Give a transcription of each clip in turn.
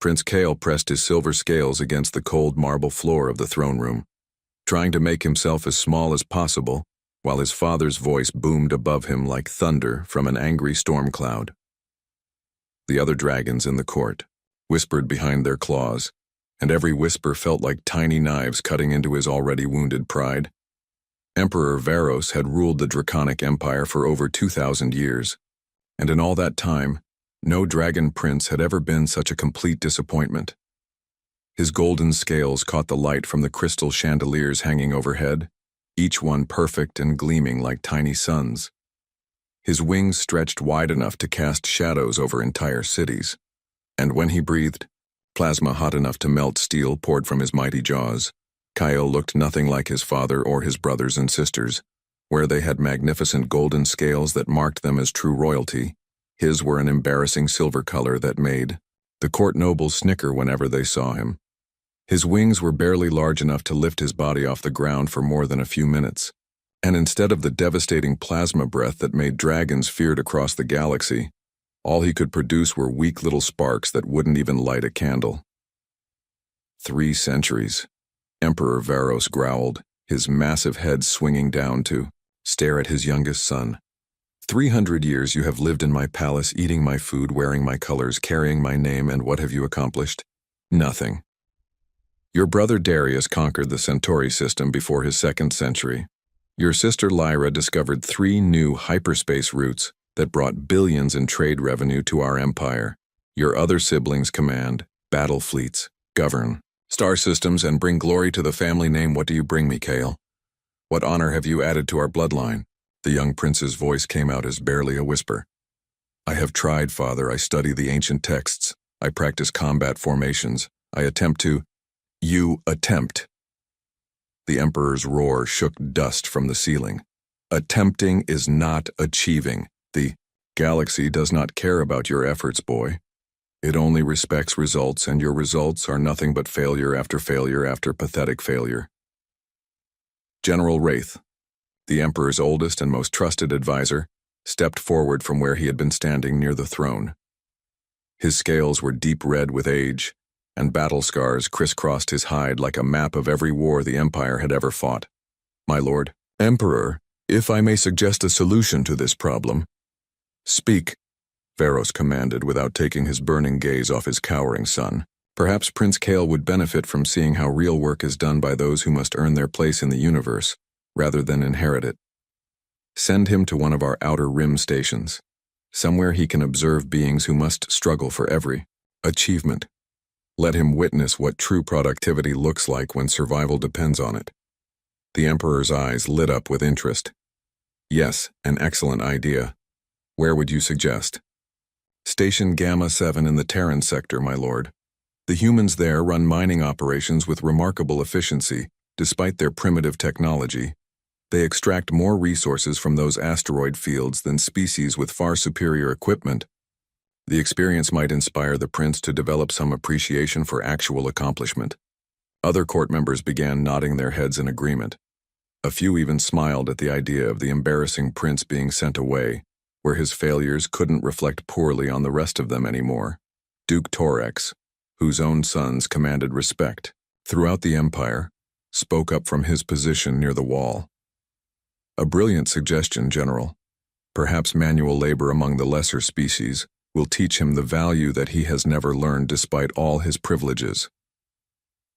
Prince Kale pressed his silver scales against the cold marble floor of the throne room, trying to make himself as small as possible, while his father's voice boomed above him like thunder from an angry storm cloud. The other dragons in the court whispered behind their claws, and every whisper felt like tiny knives cutting into his already wounded pride. Emperor Varos had ruled the Draconic Empire for over 2,000 years, and in all that time, no dragon prince had ever been such a complete disappointment. His golden scales caught the light from the crystal chandeliers hanging overhead, each one perfect and gleaming like tiny suns. His wings stretched wide enough to cast shadows over entire cities, and when he breathed, plasma hot enough to melt steel poured from his mighty jaws. Kyle looked nothing like his father or his brothers and sisters. Where they had magnificent golden scales that marked them as true royalty, his were an embarrassing silver color that made the court nobles snicker whenever they saw him. His wings were barely large enough to lift his body off the ground for more than a few minutes, and instead of the devastating plasma breath that made dragons feared across the galaxy, all he could produce were weak little sparks that wouldn't even light a candle. 3 centuries, Emperor Varos growled, his massive head swinging down to stare at his youngest son. 300 years you have lived in my palace, eating my food, wearing my colors, carrying my name, and what have you accomplished? Nothing. Your brother Darius conquered the Centauri system before his 2nd century. Your sister Lyra discovered 3 new hyperspace routes that brought billions in trade revenue to our empire. Your other siblings command battle fleets, govern star systems, and bring glory to the family name. What do you bring me, Kale? What honor have you added to our bloodline? The young prince's voice came out as barely a whisper. I have tried, father. I study the ancient texts. I practice combat formations. I attempt to— You attempt. The emperor's roar shook dust from the ceiling. Attempting is not achieving. The galaxy does not care about your efforts, boy. It only respects results, and your results are nothing but failure after pathetic failure. General Wraith, the Emperor's oldest and most trusted advisor, stepped forward from where he had been standing near the throne. His scales were deep red with age, and battle scars crisscrossed his hide like a map of every war the Empire had ever fought. My lord, Emperor, if I may suggest a solution to this problem. Speak, Varos commanded without taking his burning gaze off his cowering son. Perhaps Prince Kale would benefit from seeing how real work is done by those who must earn their place in the universe, rather than inherit it. Send him to one of our outer rim stations, somewhere he can observe beings who must struggle for every achievement. Let him witness what true productivity looks like when survival depends on it. The Emperor's eyes lit up with interest. Yes, an excellent idea. Where would you suggest? Station Gamma 7 in the Terran sector, my lord. The humans there run mining operations with remarkable efficiency, despite their primitive technology. They extract more resources from those asteroid fields than species with far superior equipment. The experience might inspire the prince to develop some appreciation for actual accomplishment. Other court members began nodding their heads in agreement. A few even smiled at the idea of the embarrassing prince being sent away, where his failures couldn't reflect poorly on the rest of them anymore. Duke Torex, whose own sons commanded respect throughout the empire, spoke up from his position near the wall. A brilliant suggestion, General. Perhaps manual labor among the lesser species will teach him the value that he has never learned despite all his privileges.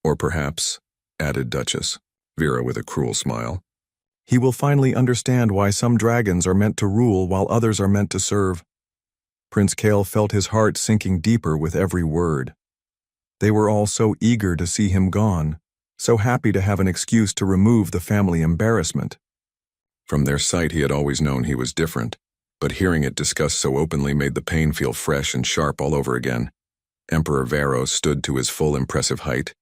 Or perhaps, added Duchess Vera with a cruel smile, he will finally understand why some dragons are meant to rule while others are meant to serve. Prince Kale felt his heart sinking deeper with every word. They were all so eager to see him gone, so happy to have an excuse to remove the family embarrassment. From their sight he had always known he was different, but hearing it discussed so openly made the pain feel fresh and sharp all over again. Emperor Varos stood to his full impressive height,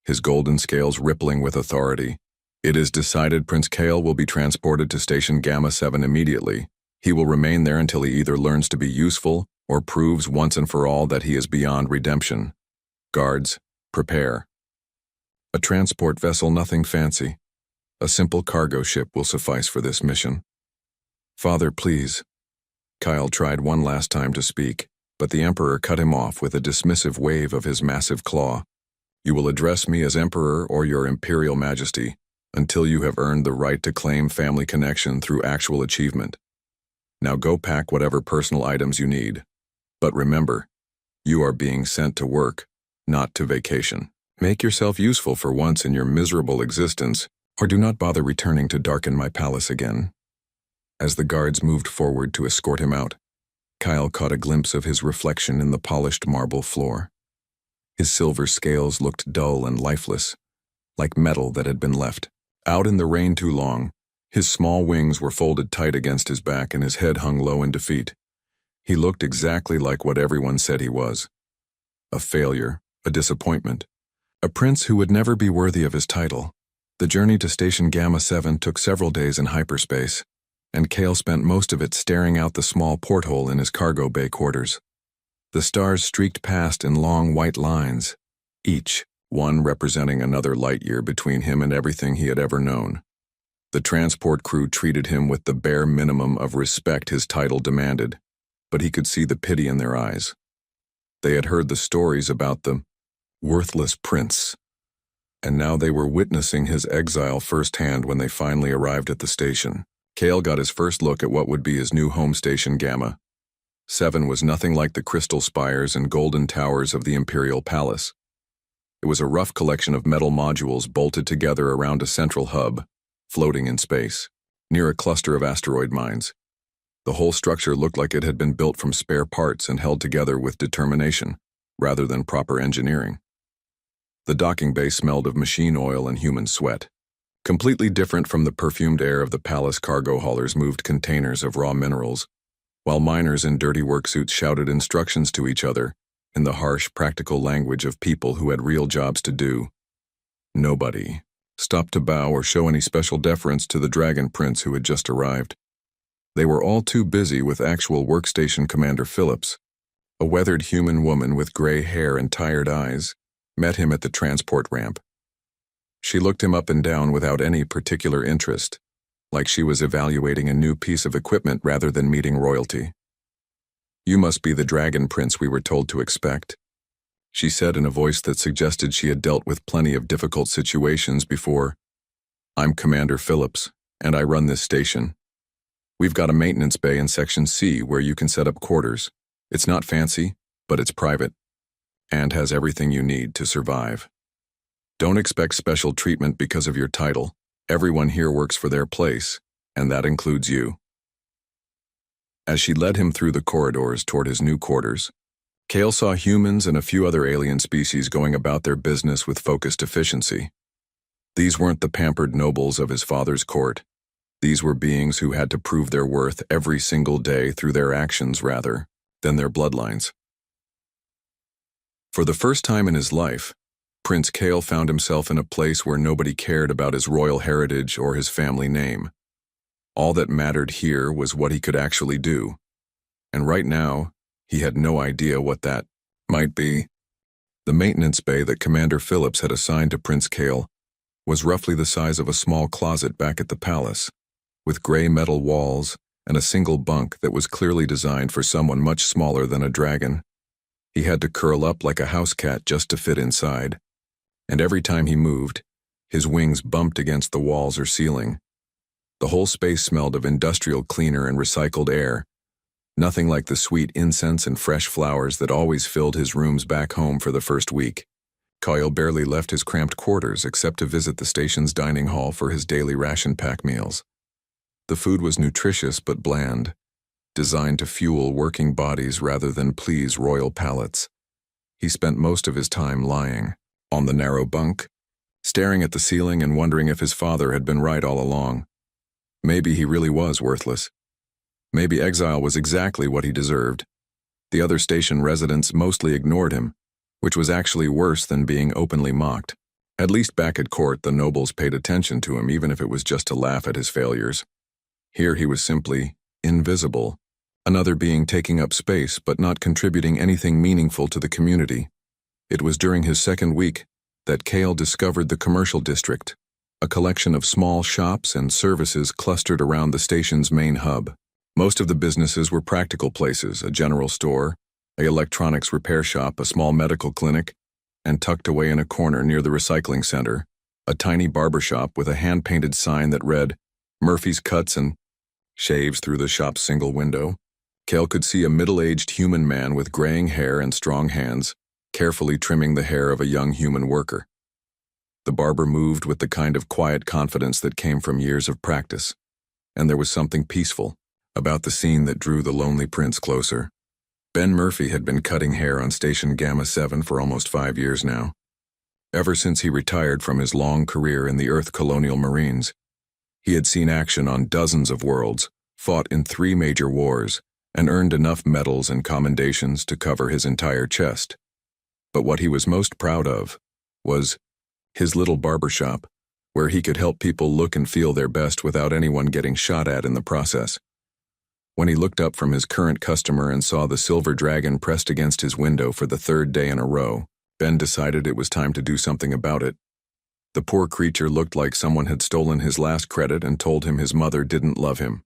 his golden scales rippling with authority. It is decided Prince Kale will be transported to Station Gamma 7 immediately. He will remain there until he either learns to be useful or proves once and for all that he is beyond redemption. Guards, prepare. A transport vessel, nothing fancy. A simple cargo ship will suffice for this mission. Father, please. Kyle tried one last time to speak, But the Emperor cut him off with a dismissive wave of his massive claw. "You will address me as Emperor or your Imperial Majesty until you have earned the right to claim family connection through actual achievement. Now go pack whatever personal items you need. But remember, you are being sent to work, not to vacation. Make yourself useful for once in your miserable existence, or do not bother returning to darken my palace again." As the guards moved forward to escort him out, Kyle caught a glimpse of his reflection in the polished marble floor. His silver scales looked dull and lifeless, like metal that had been left out in the rain too long. His small wings were folded tight against his back and his head hung low in defeat. He looked exactly like what everyone said he was. A failure, a disappointment, a prince who would never be worthy of his title. The journey to Station Gamma 7 took several days in hyperspace, and Kale spent most of it staring out the small porthole in his cargo bay quarters. The stars streaked past in long white lines, each one representing another light year between him and everything he had ever known. The transport crew treated him with the bare minimum of respect his title demanded, but he could see the pity in their eyes. They had heard the stories about the worthless prince, and now they were witnessing his exile firsthand when they finally arrived at the station. Kale got his first look at what would be his new home station Gamma 7 was nothing like the crystal spires and golden towers of the Imperial Palace. It was a rough collection of metal modules bolted together around a central hub, floating in space, near a cluster of asteroid mines. The whole structure looked like it had been built from spare parts and held together with determination, rather than proper engineering. The docking bay smelled of machine oil and human sweat. Completely different from the perfumed air of the palace, cargo haulers moved containers of raw minerals, while miners in dirty work suits shouted instructions to each other in the harsh, practical language of people who had real jobs to do. Nobody stopped to bow or show any special deference to the Dragon Prince who had just arrived. They were all too busy with actual workstation Commander Phillips. A weathered human woman with gray hair and tired eyes met him at the transport ramp. She looked him up and down without any particular interest, like she was evaluating a new piece of equipment rather than meeting royalty. "You must be the Dragon Prince we were told to expect," she said in a voice that suggested she had dealt with plenty of difficult situations before. "I'm Commander Phillips, and I run this station. We've got a maintenance bay in Section C where you can set up quarters. It's not fancy, but it's private, and has everything you need to survive. Don't expect special treatment because of your title. Everyone here works for their place, and that includes you." As she led him through the corridors toward his new quarters, Kale saw humans and a few other alien species going about their business with focused efficiency. These weren't the pampered nobles of his father's court. These were beings who had to prove their worth every single day through their actions rather than their bloodlines. For the first time in his life, Prince Kale found himself in a place where nobody cared about his royal heritage or his family name. All that mattered here was what he could actually do. And right now, he had no idea what that might be. The maintenance bay that Commander Phillips had assigned to Prince Kale was roughly the size of a small closet back at the palace, with gray metal walls and a single bunk that was clearly designed for someone much smaller than a dragon. He had to curl up like a house cat just to fit inside, and every time he moved, his wings bumped against the walls or ceiling. The whole space smelled of industrial cleaner and recycled air, nothing like the sweet incense and fresh flowers that always filled his rooms back home for the first week. Kyle barely left his cramped quarters except to visit the station's dining hall for his daily ration pack meals. The food was nutritious but bland, designed to fuel working bodies rather than please royal palates. He spent most of his time lying on the narrow bunk, staring at the ceiling and wondering if his father had been right all along. Maybe he really was worthless. Maybe exile was exactly what he deserved. The other station residents mostly ignored him, which was actually worse than being openly mocked. At least back at court, the nobles paid attention to him even if it was just to laugh at his failures. Here he was simply invisible, another being taking up space but not contributing anything meaningful to the community. It was during his second week that Kale discovered the commercial district, a collection of small shops and services clustered around the station's main hub. Most of the businesses were practical places, a general store, an electronics repair shop, a small medical clinic, and tucked away in a corner near the recycling center, a tiny barber shop with a hand-painted sign that read, Murphy's Cuts and Shaves through the shop's single window. Cale could see a middle-aged human man with graying hair and strong hands, carefully trimming the hair of a young human worker. The barber moved with the kind of quiet confidence that came from years of practice, and there was something peaceful about the scene that drew the lonely prince closer. Ben Murphy had been cutting hair on Station Gamma 7 for almost 5 years now. Ever since he retired from his long career in the Earth Colonial Marines, he had seen action on dozens of worlds, fought in 3 major wars, and earned enough medals and commendations to cover his entire chest. But what he was most proud of was his little barbershop, where he could help people look and feel their best without anyone getting shot at in the process. When he looked up from his current customer and saw the silver dragon pressed against his window for the 3rd day in a row, Ben decided it was time to do something about it. The poor creature looked like someone had stolen his last credit and told him his mother didn't love him.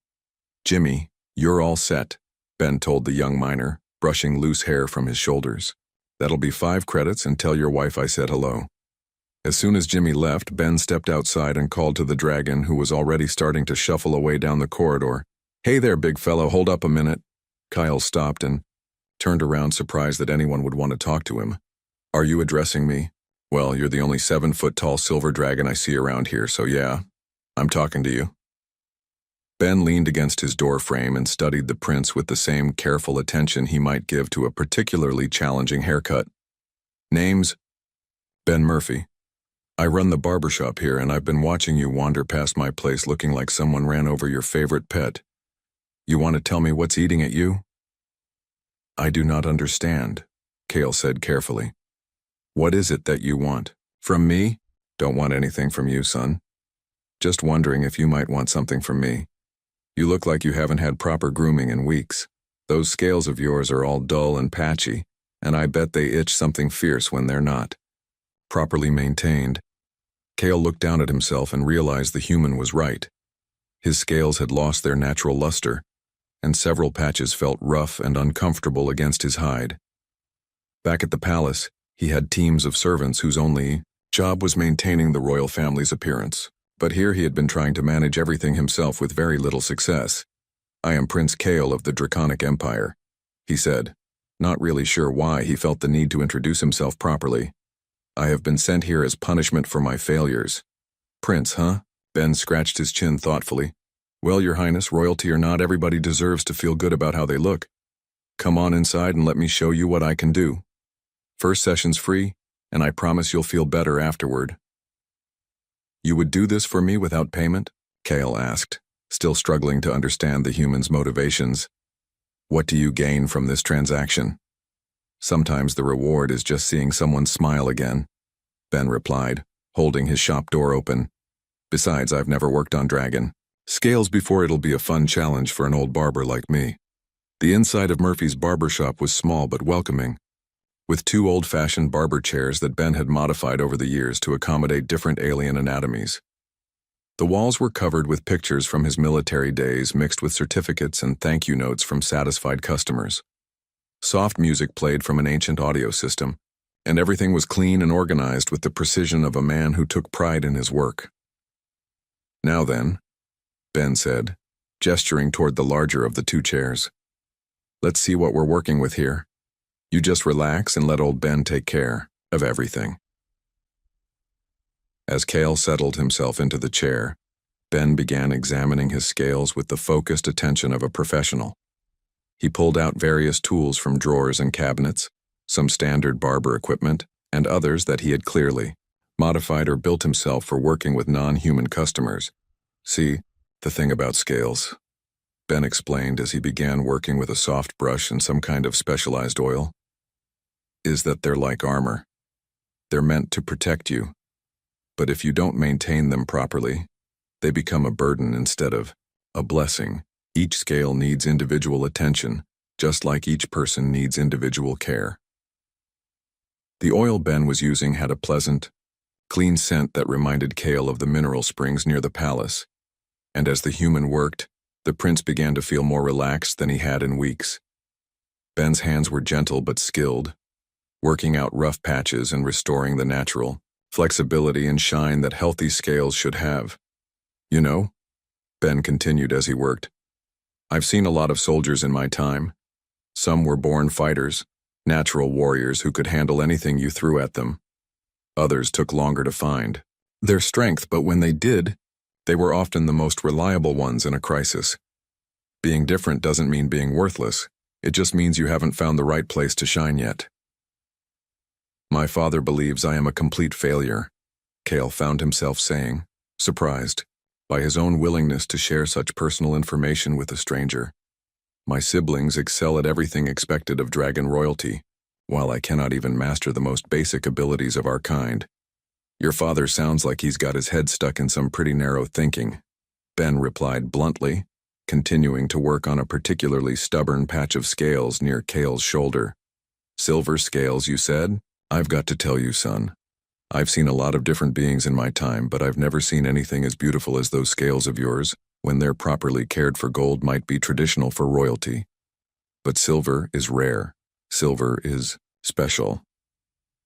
"Jimmy, you're all set," Ben told the young miner, brushing loose hair from his shoulders. "That'll be 5 credits, and tell your wife I said hello." As soon as Jimmy left, Ben stepped outside and called to the dragon, who was already starting to shuffle away down the corridor. "Hey there, big fellow, hold up a minute." Kyle stopped and turned around, surprised that anyone would want to talk to him. "Are you addressing me?" "Well, you're the only 7-foot-tall silver dragon I see around here, so yeah, I'm talking to you." Ben leaned against his door frame and studied the prince with the same careful attention he might give to a particularly challenging haircut. "Name's Ben Murphy. I run the barbershop here, and I've been watching you wander past my place looking like someone ran over your favorite pet. You want to tell me what's eating at you?" "I do not understand," Cale said carefully. "What is it that you want? From me?" "Don't want anything from you, son. Just wondering if you might want something from me. You look like you haven't had proper grooming in weeks. Those scales of yours are all dull and patchy, and I bet they itch something fierce when they're not properly maintained." Cale looked down at himself and realized the human was right. His scales had lost their natural luster, and several patches felt rough and uncomfortable against his hide. Back at the palace, he had teams of servants whose only job was maintaining the royal family's appearance. But here he had been trying to manage everything himself with very little success. "I am Prince Cale of the Draconic Empire," he said, not really sure why he felt the need to introduce himself properly. "I have been sent here as punishment for my failures." "Prince, huh?" Ben scratched his chin thoughtfully. "Well, your highness, royalty or not, everybody deserves to feel good about how they look. Come on inside and let me show you what I can do. First session's free, and I promise you'll feel better afterward." "You would do this for me without payment?" Cale asked, still struggling to understand the human's motivations. "What do you gain from this transaction?" "Sometimes the reward is just seeing someone smile again," Ben replied, holding his shop door open. "Besides, I've never worked on dragon scales before. It'll be a fun challenge for an old barber like me." The inside of Murphy's barbershop was small but welcoming, with 2 old-fashioned barber chairs that Ben had modified over the years to accommodate different alien anatomies. The walls were covered with pictures from his military days mixed with certificates and thank-you notes from satisfied customers. Soft music played from an ancient audio system, and everything was clean and organized with the precision of a man who took pride in his work. "Now then," Ben said, gesturing toward the larger of the 2 chairs. "Let's see what we're working with here. You just relax and let old Ben take care of everything." As Cale settled himself into the chair, Ben began examining his scales with the focused attention of a professional. He pulled out various tools from drawers and cabinets, some standard barber equipment, and others that he had clearly modified or built himself for working with non-human customers. "See, the thing about scales," Ben explained as he began working with a soft brush and some kind of specialized oil, "is that they're like armor. They're meant to protect you, but if you don't maintain them properly, they become a burden instead of a blessing. Each scale needs individual attention, just like each person needs individual care." The oil Ben was using had a pleasant, clean scent that reminded Cale of the mineral springs near the palace, and as the human worked, the prince began to feel more relaxed than he had in weeks. Ben's hands were gentle but skilled, working out rough patches and restoring the natural flexibility and shine that healthy scales should have. You know, Ben continued as he worked, I've seen a lot of soldiers in my time. Some were born fighters, natural warriors who could handle anything you threw at them. Others took longer to find their strength, but when they did, they were often the most reliable ones in a crisis. Being different doesn't mean being worthless. It just means you haven't found the right place to shine yet. My father believes I am a complete failure, Cale found himself saying, surprised by his own willingness to share such personal information with a stranger. My siblings excel at everything expected of dragon royalty, while I cannot even master the most basic abilities of our kind. Your father sounds like he's got his head stuck in some pretty narrow thinking, Ben replied bluntly, continuing to work on a particularly stubborn patch of scales near Cale's shoulder. Silver scales, you said? I've got to tell you, son. I've seen a lot of different beings in my time, but I've never seen anything as beautiful as those scales of yours. When they're properly cared for, gold might be traditional for royalty. But silver is rare. Silver is special.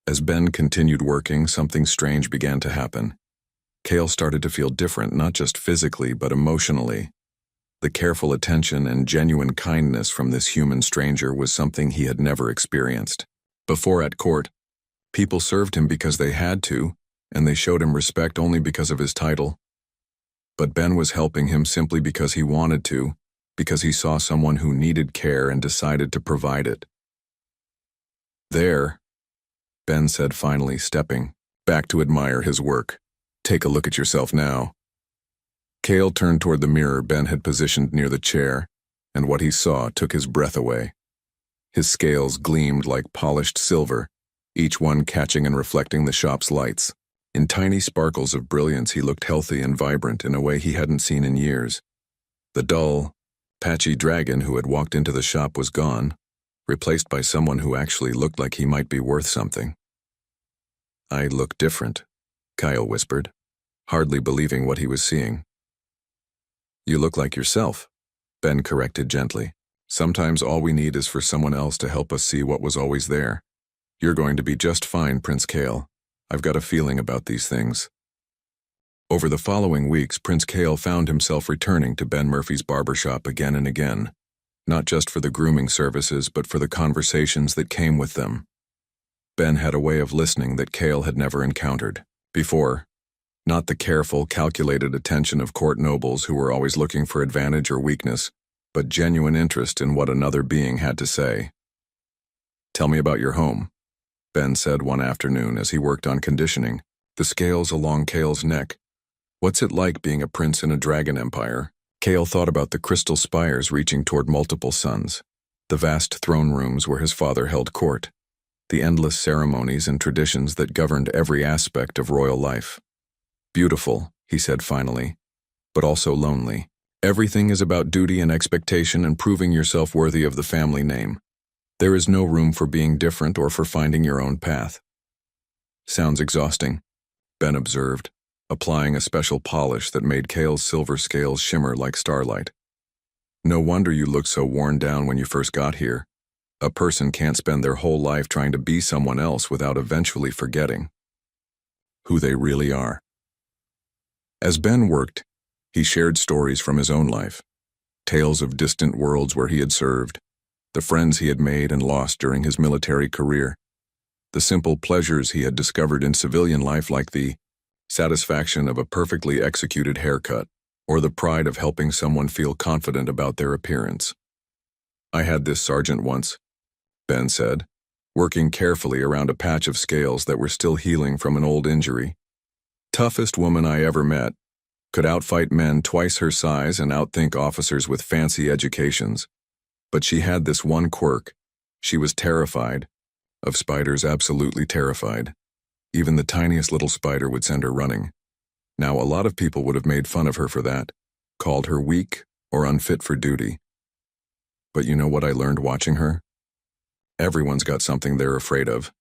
As Ben continued working, something strange began to happen. Cale started to feel different, not just physically, but emotionally. The careful attention and genuine kindness from this human stranger was something he had never experienced. Before at court, people served him because they had to, and they showed him respect only because of his title. But Ben was helping him simply because he wanted to, because he saw someone who needed care and decided to provide it. There, Ben said finally, stepping back to admire his work. Take a look at yourself now. Cale turned toward the mirror Ben had positioned near the chair, and what he saw took his breath away. His scales gleamed like polished silver, each one catching and reflecting the shop's lights. In tiny sparkles of brilliance, he looked healthy and vibrant in a way he hadn't seen in years. The dull, patchy dragon who had walked into the shop was gone, replaced by someone who actually looked like he might be worth something. I look different, Kyle whispered, hardly believing what he was seeing. You look like yourself, Ben corrected gently. Sometimes all we need is for someone else to help us see what was always there. You're going to be just fine, Prince Cale. I've got a feeling about these things. Over the following weeks, Prince Cale found himself returning to Ben Murphy's barbershop again and again, not just for the grooming services, but for the conversations that came with them. Ben had a way of listening that Cale had never encountered before, not the careful, calculated attention of court nobles who were always looking for advantage or weakness, but genuine interest in what another being had to say. Tell me about your home, Ben said one afternoon as he worked on conditioning the scales along Cale's neck. What's it like being a prince in a dragon empire? Cale thought about the crystal spires reaching toward multiple suns, the vast throne rooms where his father held court, the endless ceremonies and traditions that governed every aspect of royal life. Beautiful, he said finally, but also lonely. Everything is about duty and expectation and proving yourself worthy of the family name. There is no room for being different or for finding your own path. Sounds exhausting, Ben observed, applying a special polish that made Cale's silver scales shimmer like starlight. No wonder you looked so worn down when you first got here. A person can't spend their whole life trying to be someone else without eventually forgetting who they really are. As Ben worked, he shared stories from his own life, tales of distant worlds where he had served, the friends he had made and lost during his military career, the simple pleasures he had discovered in civilian life like the satisfaction of a perfectly executed haircut or the pride of helping someone feel confident about their appearance. I had this sergeant once, Ben said, working carefully around a patch of scales that were still healing from an old injury. Toughest woman I ever met, could outfight men twice her size and outthink officers with fancy educations. But she had this one quirk. She was terrified. Of spiders, absolutely terrified. Even the tiniest little spider would send her running. Now, a lot of people would have made fun of her for that, called her weak or unfit for duty. But you know what I learned watching her? Everyone's got something they're afraid of,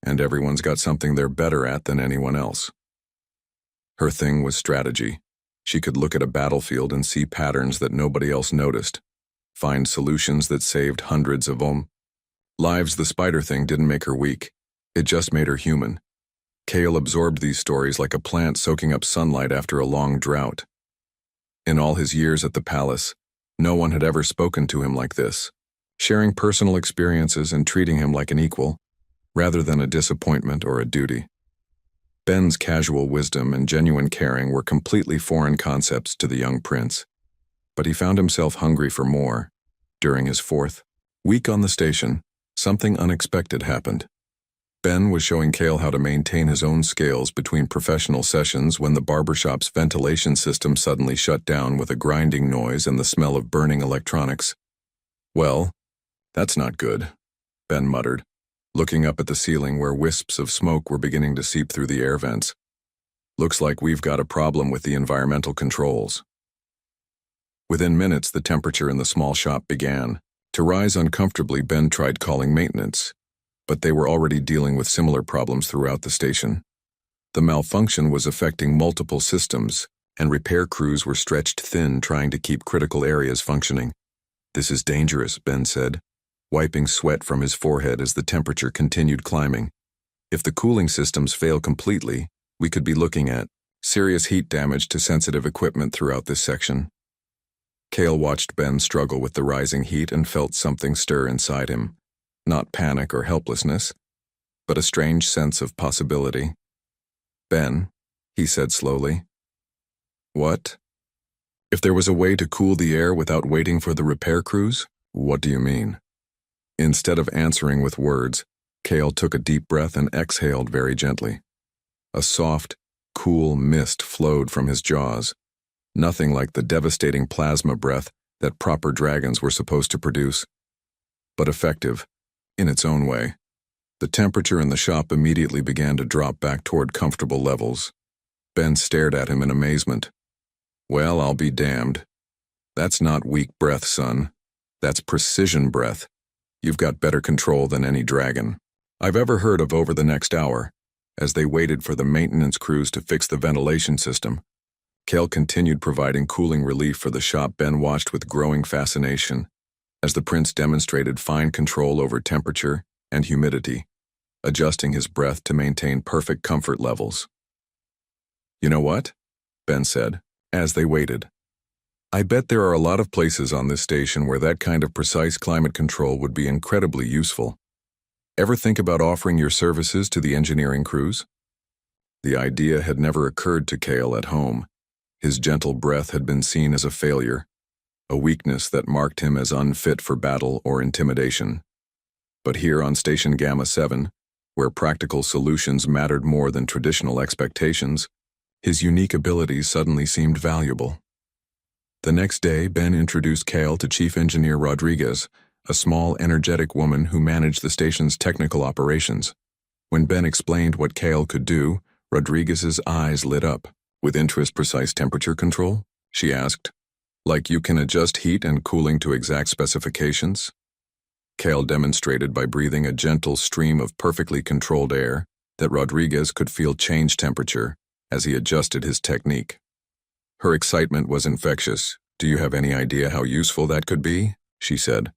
and everyone's got something they're better at than anyone else. Her thing was strategy. She could look at a battlefield and see patterns that nobody else noticed, find solutions that saved hundreds of them, Lives the spider thing didn't make her weak. It just made her human. Kale absorbed these stories like a plant soaking up sunlight after a long drought. In all his years at the palace, no one had ever spoken to him like this, sharing personal experiences and treating him like an equal, rather than a disappointment or a duty. Ben's casual wisdom and genuine caring were completely foreign concepts to the young prince, but he found himself hungry for more. During his 4th week on the station, something unexpected happened. Ben was showing Kale how to maintain his own scales between professional sessions when the barbershop's ventilation system suddenly shut down with a grinding noise and the smell of burning electronics. "Well, that's not good," Ben muttered, looking up at the ceiling where wisps of smoke were beginning to seep through the air vents. "Looks like we've got a problem with the environmental controls." Within minutes, the temperature in the small shop began to rise uncomfortably. Ben tried calling maintenance, but they were already dealing with similar problems throughout the station. The malfunction was affecting multiple systems, and repair crews were stretched thin trying to keep critical areas functioning. "This is dangerous," Ben said, wiping sweat from his forehead as the temperature continued climbing. "If the cooling systems fail completely, we could be looking at serious heat damage to sensitive equipment throughout this section." Kale watched Ben struggle with the rising heat and felt something stir inside him. Not panic or helplessness, but a strange sense of possibility. "Ben," he said slowly. "What? If there was a way to cool the air without waiting for the repair crews? What do you mean?" Instead of answering with words, Kale took a deep breath and exhaled very gently. A soft, cool mist flowed from his jaws, nothing like the devastating plasma breath that proper dragons were supposed to produce, but effective. In its own way. The temperature in the shop immediately began to drop back toward comfortable levels. Ben stared at him in amazement. "Well, I'll be damned. That's not weak breath, son. That's precision breath. You've got better control than any dragon I've ever heard of." Over the next hour, as they waited for the maintenance crews to fix the ventilation system, Kale continued providing cooling relief for the shop. Ben watched with growing fascination as the prince demonstrated fine control over temperature and humidity, adjusting his breath to maintain perfect comfort levels. "You know what?" Ben said, as they waited. "I bet there are a lot of places on this station where that kind of precise climate control would be incredibly useful. Ever think about offering your services to the engineering crews?" The idea had never occurred to Kale at home. His gentle breath had been seen as a failure, a weakness that marked him as unfit for battle or intimidation. But here on Station Gamma 7, where practical solutions mattered more than traditional expectations, his unique abilities suddenly seemed valuable. The next day, Ben introduced Kale to Chief Engineer Rodriguez, a small, energetic woman who managed the station's technical operations. When Ben explained what Kale could do, Rodriguez's eyes lit up. "With interest, precise temperature control?" she asked. "Like you can adjust heat and cooling to exact specifications?" Kale demonstrated by breathing a gentle stream of perfectly controlled air that Rodriguez could feel change temperature as he adjusted his technique. Her excitement was infectious. "Do you have any idea how useful that could be?" she said.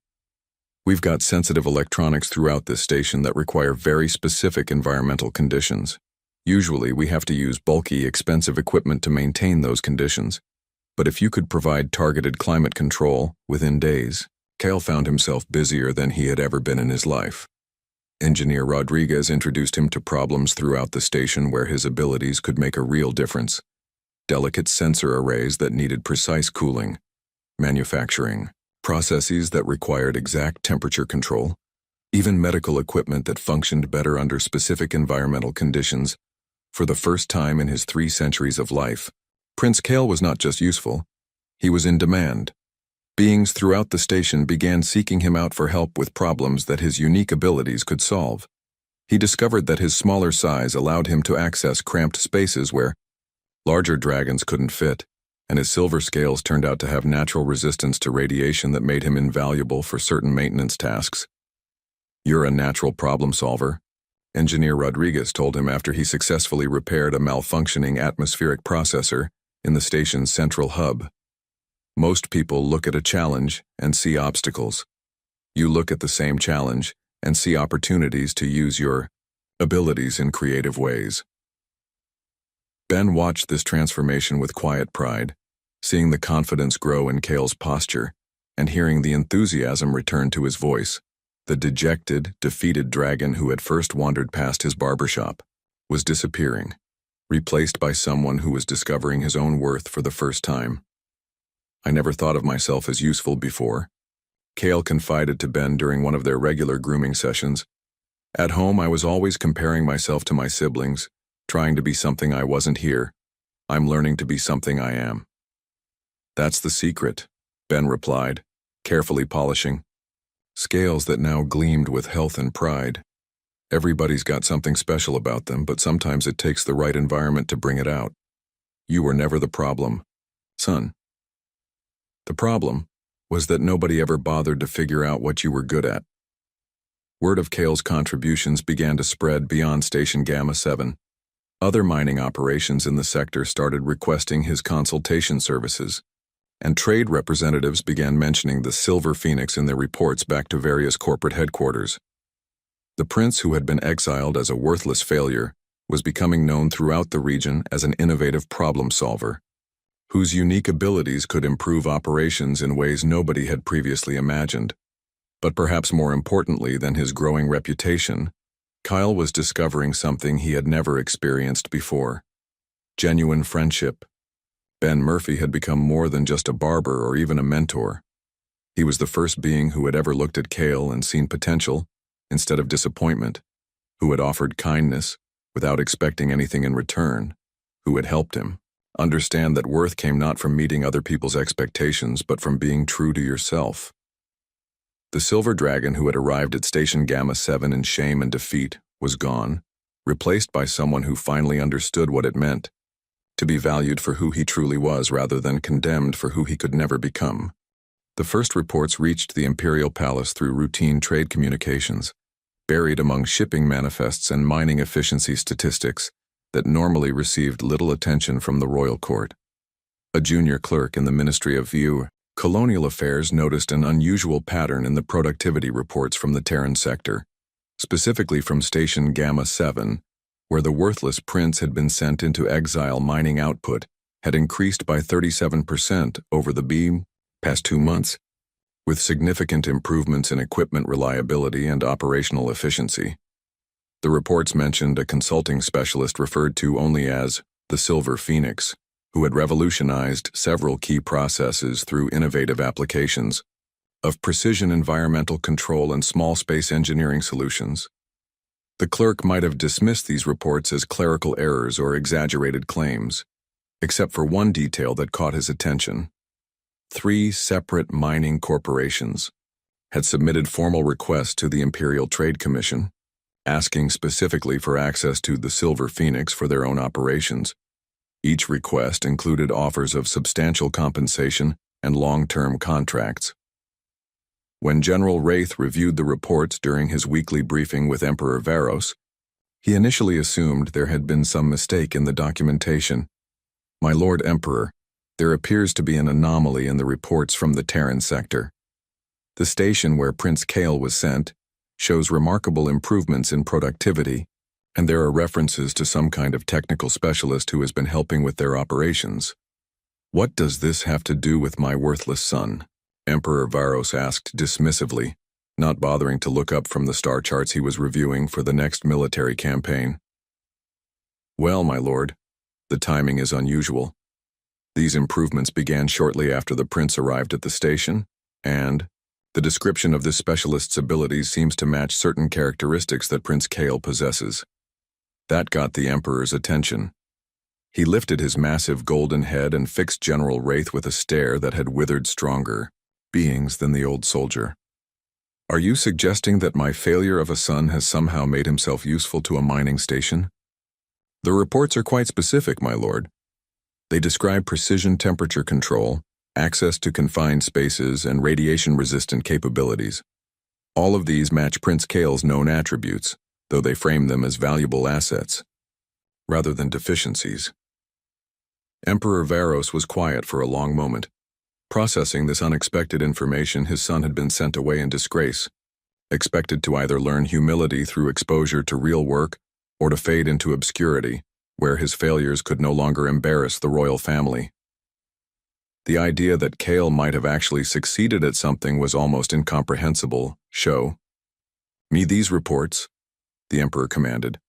"We've got sensitive electronics throughout this station that require very specific environmental conditions. Usually we have to use bulky, expensive equipment to maintain those conditions. But if you could provide targeted climate control within days." Kale found himself busier than he had ever been in his life. Engineer Rodriguez introduced him to problems throughout the station where his abilities could make a real difference. Delicate sensor arrays that needed precise cooling, manufacturing, processes that required exact temperature control, even medical equipment that functioned better under specific environmental conditions. For the first time in his 3 centuries of life, Prince Kale was not just useful, he was in demand. Beings throughout the station began seeking him out for help with problems that his unique abilities could solve. He discovered that his smaller size allowed him to access cramped spaces where larger dragons couldn't fit, and his silver scales turned out to have natural resistance to radiation that made him invaluable for certain maintenance tasks. "You're a natural problem solver," Engineer Rodriguez told him after he successfully repaired a malfunctioning atmospheric processor in the station's central hub. "Most people look at a challenge and see obstacles. You look at the same challenge and see opportunities to use your abilities in creative ways. Ben watched this transformation with quiet pride, seeing the confidence grow in Cale's posture and hearing the enthusiasm return to his voice. The dejected, defeated dragon who had first wandered past his barbershop was disappearing, replaced by someone who was discovering his own worth for the first time. "I never thought of myself as useful before," Cale confided to Ben during one of their regular grooming sessions. "At home, I was always comparing myself to my siblings, trying to be something I wasn't here. I'm learning to be something I am." "That's the secret," Ben replied, carefully polishing scales that now gleamed with health and pride. "Everybody's got something special about them, but sometimes it takes the right environment to bring it out. You were never the problem, son. The problem was that nobody ever bothered to figure out what you were good at." Word of Cale's contributions began to spread beyond Station Gamma 7. Other mining operations in the sector started requesting his consultation services, and trade representatives began mentioning the Silver Phoenix in their reports back to various corporate headquarters. The prince, who had been exiled as a worthless failure, was becoming known throughout the region as an innovative problem solver, whose unique abilities could improve operations in ways nobody had previously imagined. But perhaps more importantly than his growing reputation, Kyle was discovering something he had never experienced before: genuine friendship. Ben Murphy had become more than just a barber or even a mentor. He was the first being who had ever looked at Cale and seen potential instead of disappointment, who had offered kindness without expecting anything in return, who had helped him understand that worth came not from meeting other people's expectations but from being true to yourself. The silver dragon who had arrived at Station Gamma 7 in shame and defeat was gone, replaced by someone who finally understood what it meant to be valued for who he truly was rather than condemned for who he could never become. The first reports reached the Imperial Palace through routine trade communications, buried among shipping manifests and mining efficiency statistics that normally received little attention from the royal court. A junior clerk in the Ministry of Colonial Affairs noticed an unusual pattern in the productivity reports from the Terran sector, specifically from Station Gamma 7, where the worthless prince had been sent into exile. Mining output had increased by 37% over the past 2 months, with significant improvements in equipment reliability and operational efficiency. The reports mentioned a consulting specialist referred to only as the Silver Phoenix, who had revolutionized several key processes through innovative applications of precision environmental control and small space engineering solutions. The clerk might have dismissed these reports as clerical errors or exaggerated claims, except for one detail that caught his attention. 3 separate mining corporations had submitted formal requests to the Imperial Trade Commission, asking specifically for access to the Silver Phoenix for their own operations. Each request included offers of substantial compensation and long-term contracts. When General Wraith reviewed the reports during his weekly briefing with Emperor Varos, he initially assumed there had been some mistake in the documentation. "My Lord Emperor, there appears to be an anomaly in the reports from the Terran sector. The station where Prince Cale was sent shows remarkable improvements in productivity, and there are references to some kind of technical specialist who has been helping with their operations. What does this have to do with my worthless son?" Emperor Varos asked dismissively, not bothering to look up from the star charts he was reviewing for the next military campaign. "Well, my lord, the timing is unusual. These improvements began shortly after the prince arrived at the station, and the description of this specialist's abilities seems to match certain characteristics that Prince Cale possesses." That got the Emperor's attention. He lifted his massive golden head and fixed General Wraith with a stare that had withered stronger beings than the old soldier. "Are you suggesting that my failure of a son has somehow made himself useful to a mining station?" "The reports are quite specific, my lord. They describe precision temperature control, access to confined spaces, and radiation-resistant capabilities. All of these match Prince Cale's known attributes, though they frame them as valuable assets, rather than deficiencies." Emperor Varos was quiet for a long moment, processing this unexpected information. His son had been sent away in disgrace, expected to either learn humility through exposure to real work or to fade into obscurity, where his failures could no longer embarrass the royal family. The idea that Kale might have actually succeeded at something was almost incomprehensible. Show me these reports, the Emperor commanded.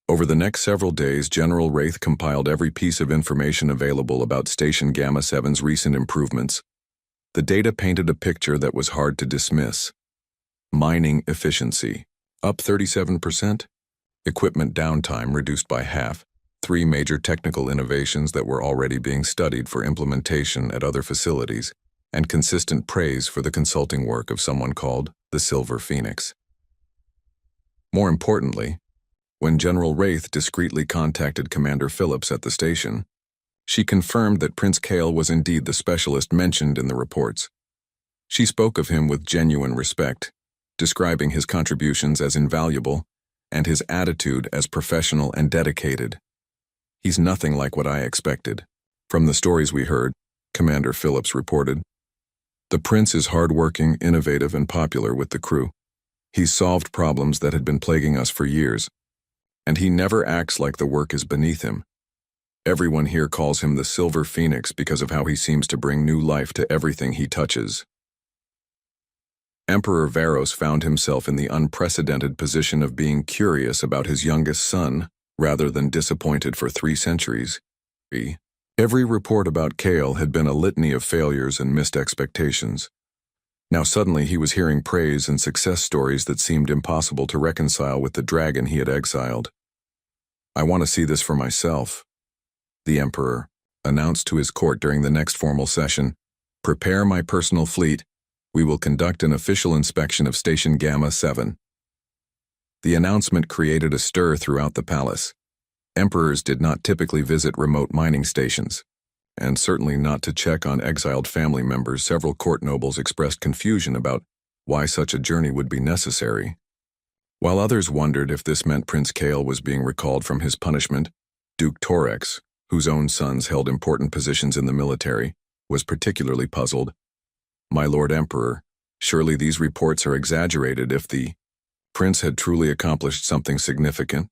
Over the next several days, General Wraith compiled every piece of information available about Station Gamma 7's recent improvements. The data painted a picture that was hard to dismiss. Mining efficiency, up 37%. Equipment downtime reduced by half. 3 major technical innovations that were already being studied for implementation at other facilities, and consistent praise for the consulting work of someone called the Silver Phoenix. More importantly, when General Wraith discreetly contacted Commander Phillips at the station, she confirmed that Prince Kale was indeed the specialist mentioned in the reports. She spoke of him with genuine respect, describing his contributions as invaluable and his attitude as professional and dedicated. He's nothing like what I expected. From the stories we heard, Commander Phillips reported, the prince is hardworking, innovative, and popular with the crew. He's solved problems that had been plaguing us for years, and he never acts like the work is beneath him. Everyone here calls him the Silver Phoenix because of how he seems to bring new life to everything he touches. Emperor Varos found himself in the unprecedented position of being curious about his youngest son, rather than disappointed for 3 centuries. Every report about Kale had been a litany of failures and missed expectations. Now suddenly he was hearing praise and success stories that seemed impossible to reconcile with the dragon he had exiled. I want to see this for myself, the Emperor announced to his court during the next formal session. Prepare my personal fleet. We will conduct an official inspection of Station Gamma 7. The announcement created a stir throughout the palace. Emperors did not typically visit remote mining stations, and certainly not to check on exiled family members. Several court nobles expressed confusion about why such a journey would be necessary, while others wondered if this meant Prince Kale was being recalled from his punishment. Duke Torex, whose own sons held important positions in the military, was particularly puzzled. My Lord Emperor, surely these reports are exaggerated. If the prince had truly accomplished something significant,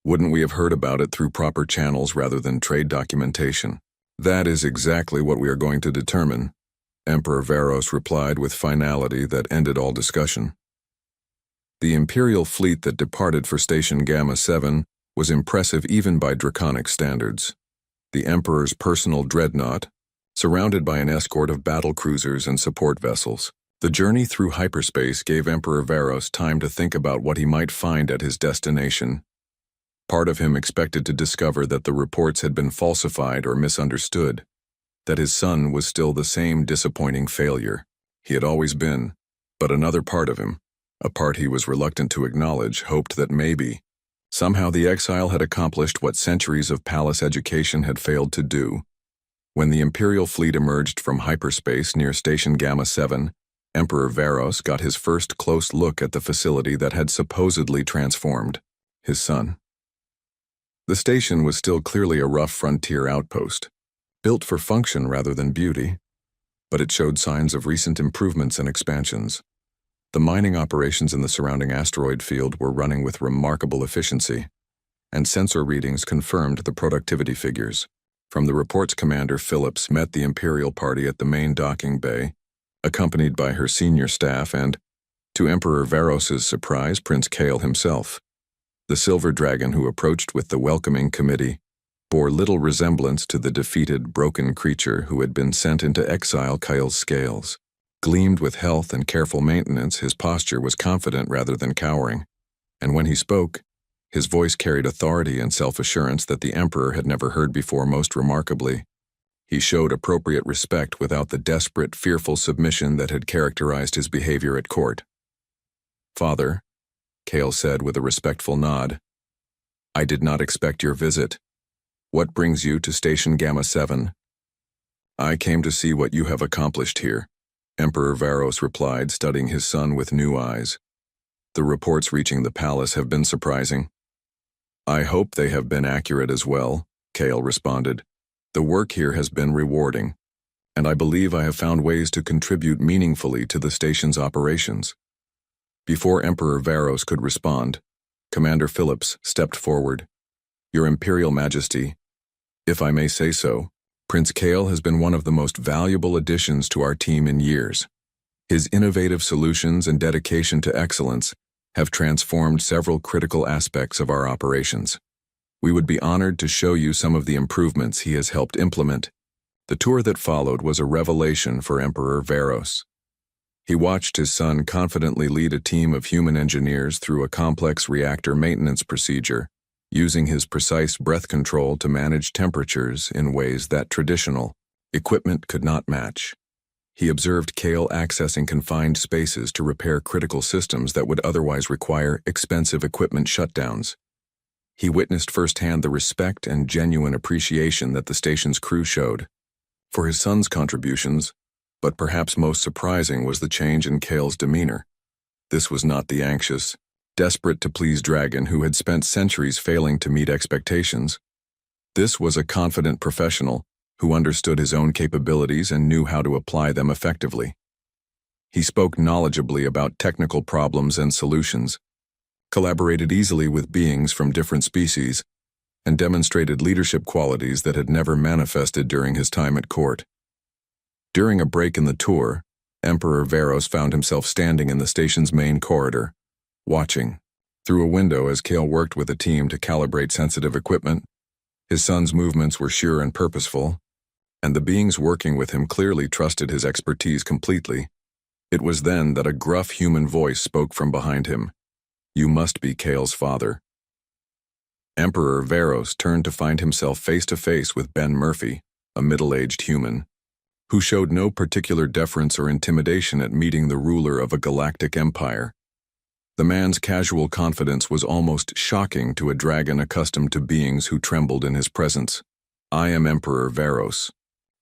wouldn't we have heard about it through proper channels rather than trade documentation? That is exactly what we are going to determine, Emperor Varos replied with finality that ended all discussion. The Imperial fleet that departed for Station Gamma 7 was impressive even by draconic standards. The Emperor's personal dreadnought, surrounded by an escort of battle cruisers and support vessels. The journey through hyperspace gave Emperor Varos time to think about what he might find at his destination. Part of him expected to discover that the reports had been falsified or misunderstood, that his son was still the same disappointing failure he had always been, but another part of him, a part he was reluctant to acknowledge, hoped that maybe, somehow the exile had accomplished what centuries of palace education had failed to do. When the Imperial fleet emerged from hyperspace near Station Gamma 7, Emperor Varos got his first close look at the facility that had supposedly transformed his son. The station was still clearly a rough frontier outpost, built for function rather than beauty, but it showed signs of recent improvements and expansions. The mining operations in the surrounding asteroid field were running with remarkable efficiency, and sensor readings confirmed the productivity figures. From the reports, Commander Phillips met the Imperial party at the main docking bay, accompanied by her senior staff and, to Emperor Varos's surprise, Prince Kale himself. The silver dragon who approached with the welcoming committee bore little resemblance to the defeated, broken creature who had been sent into exile. Kale's scales gleamed with health and careful maintenance. His posture was confident rather than cowering, and when he spoke, his voice carried authority and self-assurance that the Emperor had never heard before. Most remarkably, he showed appropriate respect without the desperate, fearful submission that had characterized his behavior at court. Father, Kale said with a respectful nod, I did not expect your visit. What brings you to Station Gamma 7? I came to see what you have accomplished here, Emperor Varos replied, studying his son with new eyes. The reports reaching the palace have been surprising. I hope they have been accurate as well, Kale responded. The work here has been rewarding, and I believe I have found ways to contribute meaningfully to the station's operations. Before Emperor Varos could respond, Commander Phillips stepped forward. Your Imperial Majesty, if I may say so, Prince Kale has been one of the most valuable additions to our team in years. His innovative solutions and dedication to excellence have transformed several critical aspects of our operations. We would be honored to show you some of the improvements he has helped implement. The tour that followed was a revelation for Emperor Varos. He watched his son confidently lead a team of human engineers through a complex reactor maintenance procedure, using his precise breath control to manage temperatures in ways that traditional equipment could not match. He observed Kale accessing confined spaces to repair critical systems that would otherwise require expensive equipment shutdowns. He witnessed firsthand the respect and genuine appreciation that the station's crew showed for his son's contributions, but perhaps most surprising was the change in Kale's demeanor. This was not the anxious, desperate to please dragon who had spent centuries failing to meet expectations. This was a confident professional who understood his own capabilities and knew how to apply them effectively. He spoke knowledgeably about technical problems and solutions, collaborated easily with beings from different species, and demonstrated leadership qualities that had never manifested during his time at court. During a break in the tour, Emperor Varos found himself standing in the station's main corridor, watching through a window as Kale worked with a team to calibrate sensitive equipment. His son's movements were sure and purposeful, and the beings working with him clearly trusted his expertise completely. It was then that a gruff human voice spoke from behind him. You must be Kale's father. Emperor Varos turned to find himself face to face with Ben Murphy, a middle-aged human, who showed no particular deference or intimidation at meeting the ruler of a galactic empire. The man's casual confidence was almost shocking to a dragon accustomed to beings who trembled in his presence. I am Emperor Varos,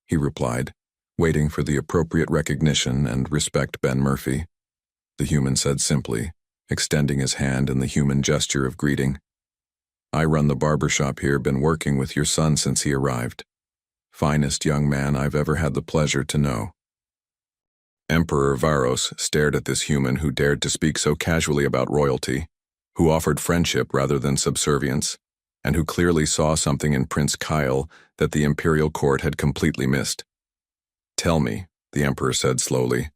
he replied, waiting for the appropriate recognition and respect. Ben Murphy, the human said simply, extending his hand in the human gesture of greeting. I run the barber shop here, been working with your son since he arrived. Finest young man I've ever had the pleasure to know. Emperor Varos stared at this human who dared to speak so casually about royalty, who offered friendship rather than subservience, and who clearly saw something in Prince Kyle that the imperial court had completely missed. Tell me, the emperor said slowly,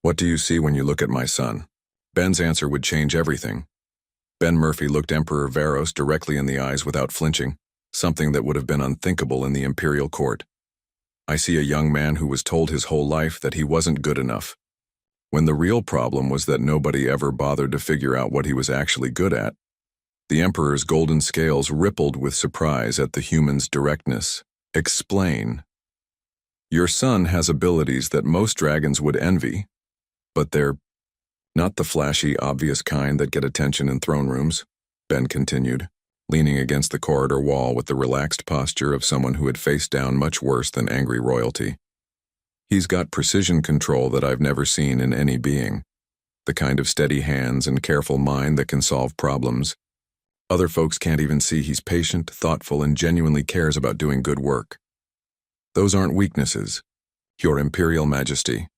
what do you see when you look at my son? Ben's answer would change everything. Ben Murphy looked Emperor Varos directly in the eyes without flinching, something that would have been unthinkable in the imperial court. I see a young man who was told his whole life that he wasn't good enough, when the real problem was that nobody ever bothered to figure out what he was actually good at. The emperor's golden scales rippled with surprise at the human's directness. Explain. Your son has abilities that most dragons would envy, but they're not the flashy, obvious kind that get attention in throne rooms, Ben continued, leaning against the corridor wall with the relaxed posture of someone who had faced down much worse than angry royalty. He's got precision control that I've never seen in any being, the kind of steady hands and careful mind that can solve problems. Other folks can't even see he's patient, thoughtful, and genuinely cares about doing good work. Those aren't weaknesses, Your Imperial Majesty.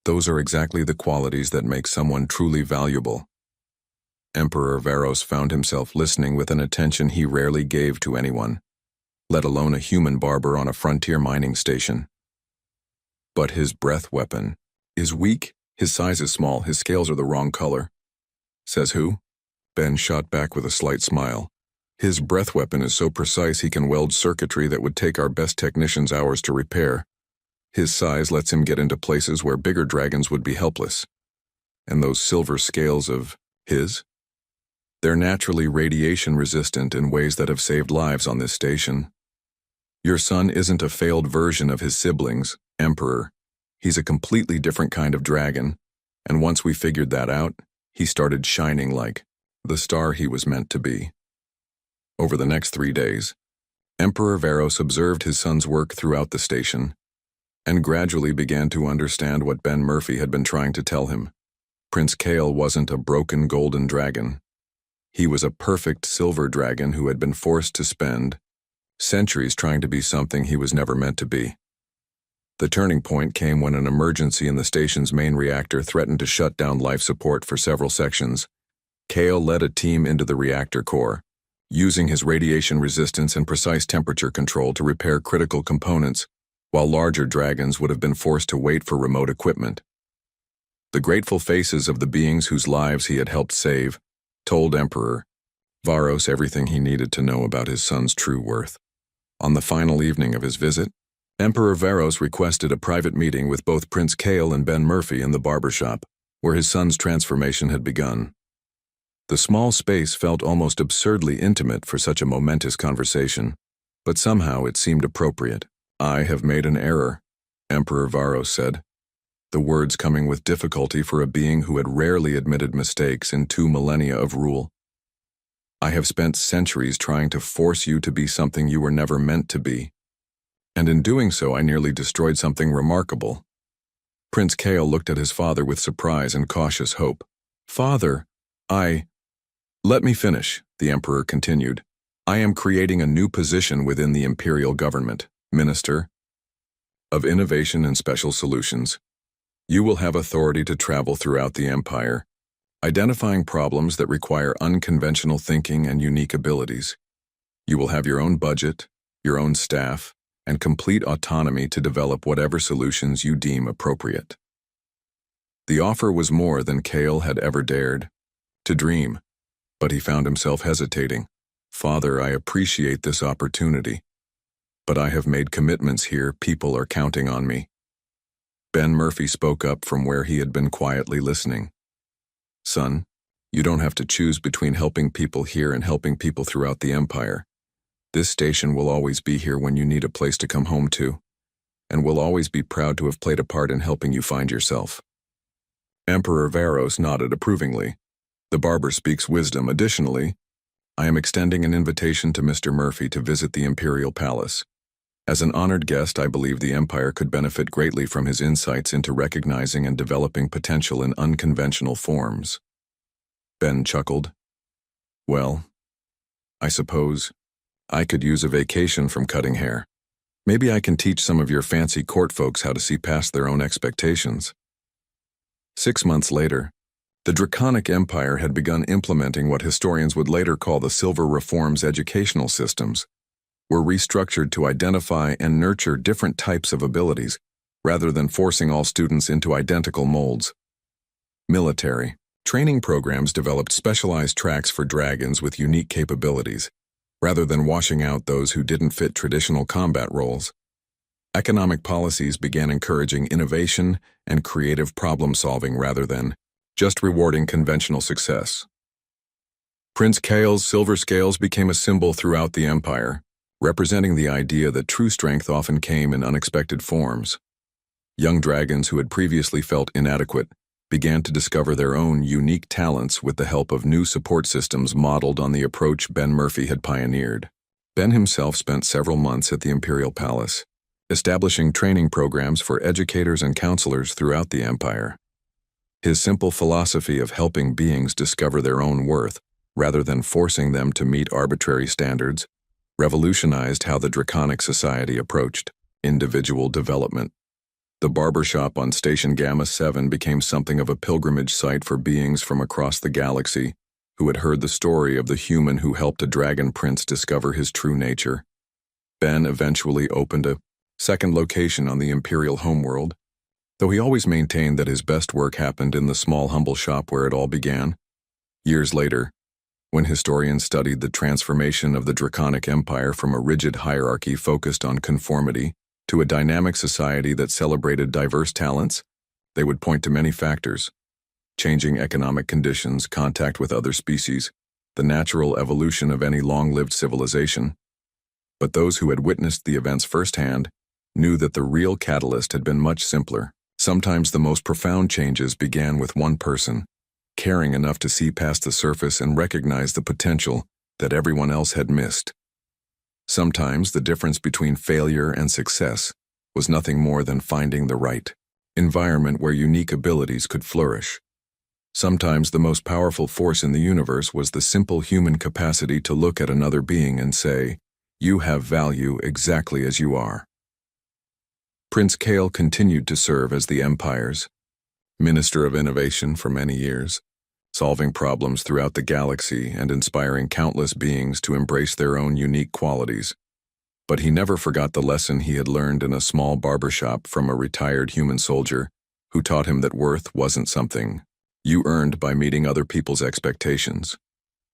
Those are exactly the qualities that make someone truly valuable. Emperor Varos found himself listening with an attention he rarely gave to anyone, let alone a human barber on a frontier mining station. But his breath weapon is weak, his size is small, his scales are the wrong color. Says who? Ben shot back with a slight smile. His breath weapon is so precise he can weld circuitry that would take our best technicians hours to repair. His size lets him get into places where bigger dragons would be helpless. And those silver scales of his? They're naturally radiation resistant in ways that have saved lives on this station. Your son isn't a failed version of his siblings, Emperor. He's a completely different kind of dragon, and once we figured that out, he started shining like the star he was meant to be. Over the next 3 days, Emperor Varos observed his son's work throughout the station, and gradually began to understand what Ben Murphy had been trying to tell him. Prince Kale wasn't a broken golden dragon. He was a perfect silver dragon who had been forced to spend centuries trying to be something he was never meant to be. The turning point came when an emergency in the station's main reactor threatened to shut down life support for several sections. Kale led a team into the reactor core, using his radiation resistance and precise temperature control to repair critical components, while larger dragons would have been forced to wait for remote equipment. The grateful faces of the beings whose lives he had helped save told Emperor Varos everything he needed to know about his son's true worth. On the final evening of his visit, Emperor Varos requested a private meeting with both Prince Kale and Ben Murphy in the barber shop, where his son's transformation had begun. The small space felt almost absurdly intimate for such a momentous conversation, but somehow it seemed appropriate. "I have made an error," Emperor Varos said, the words coming with difficulty for a being who had rarely admitted mistakes in 2 millennia of rule. "I have spent centuries trying to force you to be something you were never meant to be. And in doing so, I nearly destroyed something remarkable." Prince Kale looked at his father with surprise and cautious hope. "Father, Let me finish," the Emperor continued. "I am creating a new position within the Imperial government, Minister of Innovation and Special Solutions. You will have authority to travel throughout the Empire, identifying problems that require unconventional thinking and unique abilities. You will have your own budget, your own staff, and complete autonomy to develop whatever solutions you deem appropriate." The offer was more than Kale had ever dared to dream, but he found himself hesitating. "Father, I appreciate this opportunity, but I have made commitments here. People are counting on me." Ben Murphy spoke up from where he had been quietly listening. "Son, you don't have to choose between helping people here and helping people throughout the Empire. This station will always be here when you need a place to come home to, and will always be proud to have played a part in helping you find yourself." Emperor Varos nodded approvingly. "The barber speaks wisdom. Additionally, I am extending an invitation to Mr. Murphy to visit the Imperial Palace. As an honored guest, I believe the Empire could benefit greatly from his insights into recognizing and developing potential in unconventional forms." Ben chuckled. "Well, I suppose I could use a vacation from cutting hair. Maybe I can teach some of your fancy court folks how to see past their own expectations." 6 months later, the Draconic Empire had begun implementing what historians would later call the Silver Reform's educational systems, were restructured to identify and nurture different types of abilities, rather than forcing all students into identical molds. Military training programs developed specialized tracks for dragons with unique capabilities, rather than washing out those who didn't fit traditional combat roles. Economic policies began encouraging innovation and creative problem-solving rather than just rewarding conventional success. Prince Kale's silver scales became a symbol throughout the Empire, representing the idea that true strength often came in unexpected forms. Young dragons who had previously felt inadequate began to discover their own unique talents with the help of new support systems modeled on the approach Ben Murphy had pioneered. Ben himself spent several months at the Imperial Palace, establishing training programs for educators and counselors throughout the Empire. His simple philosophy of helping beings discover their own worth, rather than forcing them to meet arbitrary standards, revolutionized how the Draconic Society approached individual development. The barbershop on Station Gamma 7 became something of a pilgrimage site for beings from across the galaxy who had heard the story of the human who helped a dragon prince discover his true nature. Ben eventually opened a second location on the Imperial homeworld, though he always maintained that his best work happened in the small humble shop where it all began. Years later, when historians studied the transformation of the Draconic Empire from a rigid hierarchy focused on conformity to a dynamic society that celebrated diverse talents, they would point to many factors: changing economic conditions, contact with other species, the natural evolution of any long-lived civilization. But those who had witnessed the events firsthand knew that the real catalyst had been much simpler. Sometimes the most profound changes began with one person, caring enough to see past the surface and recognize the potential that everyone else had missed. Sometimes the difference between failure and success was nothing more than finding the right environment where unique abilities could flourish. Sometimes the most powerful force in the universe was the simple human capacity to look at another being and say, "You have value exactly as you are." Prince Kale continued to serve as the Empire's Minister of Innovation for many years, solving problems throughout the galaxy and inspiring countless beings to embrace their own unique qualities. But he never forgot the lesson he had learned in a small barbershop from a retired human soldier who taught him that worth wasn't something you earned by meeting other people's expectations.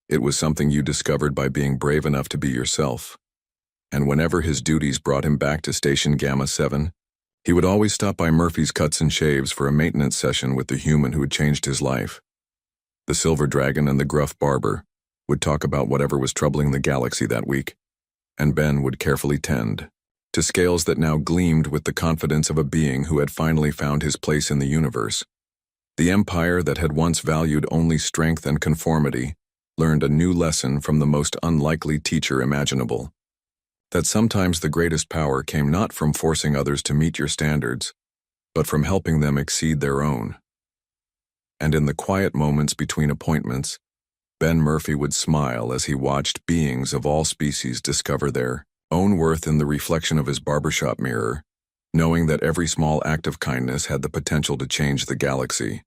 It was something you discovered by being brave enough to be yourself. And whenever his duties brought him back to Station Gamma 7, he would always stop by Murphy's Cuts and Shaves for a maintenance session with the human who had changed his life. The Silver Dragon and the gruff Barber would talk about whatever was troubling the galaxy that week, and Ben would carefully tend to scales that now gleamed with the confidence of a being who had finally found his place in the universe. The Empire that had once valued only strength and conformity learned a new lesson from the most unlikely teacher imaginable. That sometimes the greatest power came not from forcing others to meet your standards, but from helping them exceed their own. And in the quiet moments between appointments, Ben Murphy would smile as he watched beings of all species discover their own worth in the reflection of his barbershop mirror, knowing that every small act of kindness had the potential to change the galaxy.